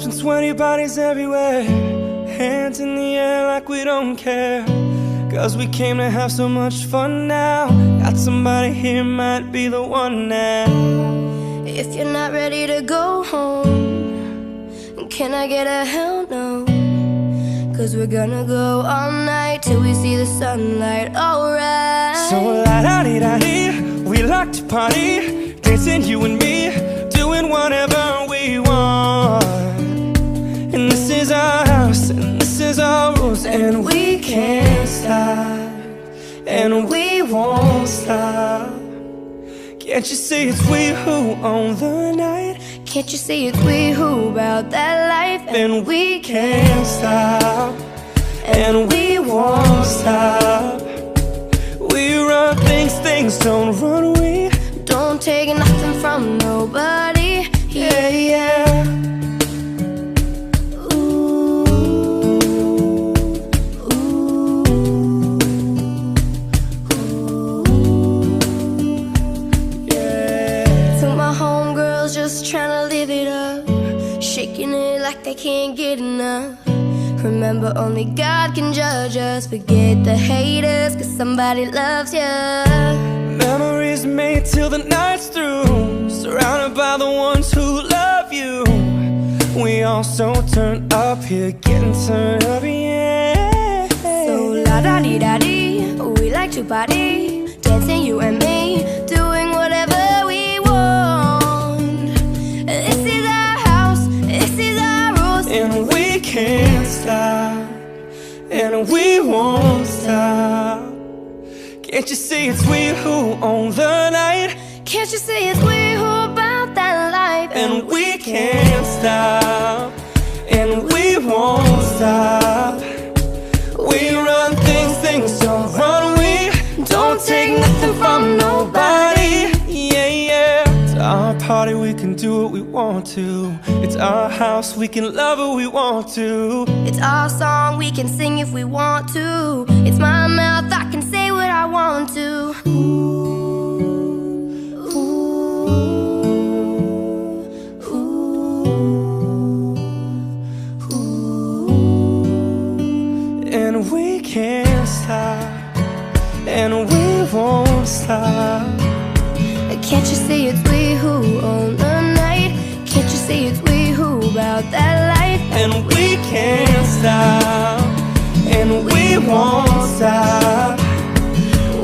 watching sweaty bodies everywhere, hands in the air like we don't care. Cause we came to have so much fun now. Got somebody here, might be the one now. If you're not ready to go home, can I get a hell no? Cause we're gonna go all night till we see the sunlight, alright. So la-da-dee-da-dee, we like to party, dancing you and me, doing whatever we want. And this is our house, and this is our rules, and we can't stop, and we won't stop. Can't you see it's we who own the night? Can't you see it's we who about that life? And we can't stop, and we won't stop. We run things, things don't run. We don't take nothing from nobody. Yeah, yeah. Just trying to live it up, shaking it like they can't get enough. Remember, only God can judge us. Forget the haters, cause somebody loves ya. Memories made till the night's through, surrounded by the ones who love you. We all so turned up here, getting turned up, yeah. So la-da-dee-da-dee, we like to party, dancing you and me, doing whatever we want. This is our house, this is our rules, and we can't stop, and we won't stop. Can't you see it's we who own the night? Can't you see it's we who about that life? And we can't stop, and we won't stop. We run things, things don't run. We don't take nothing from nobody. Yeah, yeah. It's our party, we can do what we want to. It's our house, we can love who we want to. It's our song, we can sing if we want to. It's my mouth, I can say what I want to. And we can't stop, and we won't stop. Can't you see it's we who own the night? Can't you see it's we who about that life? And we can't stop, and we won't stop.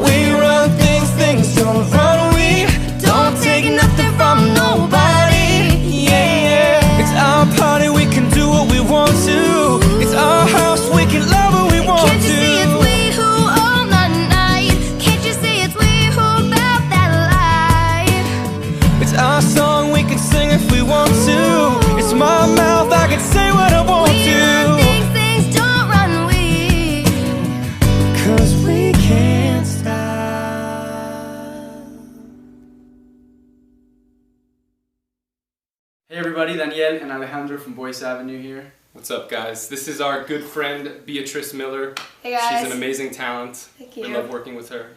We run things, things don't run. We don't take nothing from nobody. Yeah, yeah. It's our party, we can do what we want to. It's our house, we can love who we want to. Can't you see it's we who own the night? Can't you see it's we who about that life? It's our song, we can sing if we want to. It's my mouth, I can say what I want to. Run things, things don't run. We, cause we can't stop. Hey everybody, Daniel and Alejandro from Boyce Avenue here. What's up, guys? This is our good friend Beatrice Miller. Hey guys. She's an amazing talent. Thank you. We love working with her.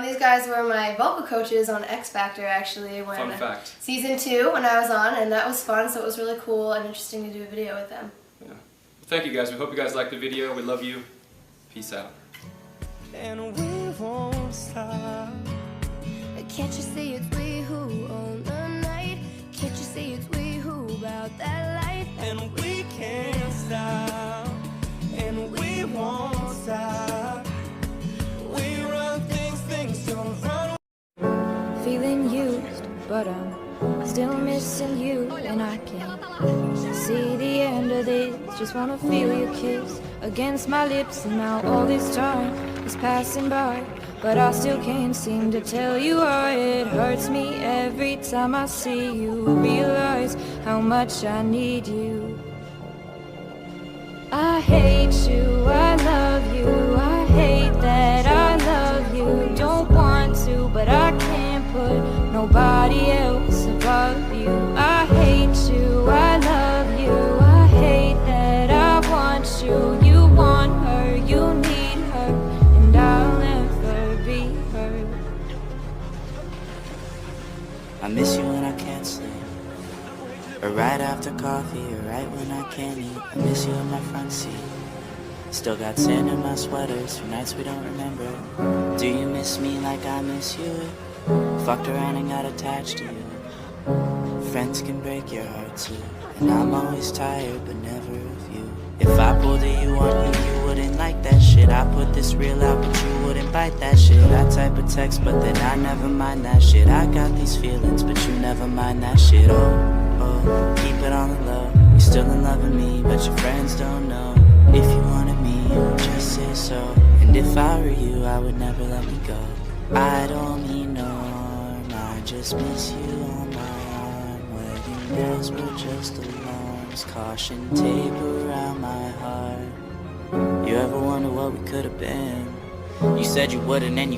These guys were my vocal coaches on X Factor, actually, when Fun fact. season 2 when I was on, and that was fun. So it was really cool and interesting to do a video with them. Yeah. Well, thank you guys. We hope you guys liked the video. We love you. Peace out. And we won't stop. can't you see it's we who own the night? Can't you see it's we who about that life? And we can't stop, and we won't stop. We run things, things don't run. Feeling used, but I'm still missing you, and I can't see the end of this. Just wanna feel your kiss against my lips, and now all this time is passing by, but I still can't seem to tell you why. It hurts me every time I see you, realize how much I need you. I hate you, I love you, I hate that I love you. Don't want to, but I can't put nobody else above you. I hate you, I love you, I hate that I want you. You want her, you need her, and I'll never be her. I miss you when I can't sleep. or right after coffee, or right when I can't eat. I miss you in my front seat. Still got sand in my sweaters for nights we don't remember. Do you miss me like I miss you? Fucked around and got attached to you. Friends can break your heart too, and I'm always tired but never of you. If I pulled a you on you, you wouldn't like that shit. I put this reel out but you wouldn't bite that shit. I type a text but then I never mind that shit. I got these feelings but you never mind that shit. Oh, keep it on the low. You're still in love with me but your friends don't know. If you wanted me, you would just say so. And if I were you, I would never let me go. I don't mean no harm, I just miss you on my arm. Wedding bells were just alarms, caution tape around my heart. You ever wonder what we could have been? You said you wouldn't and you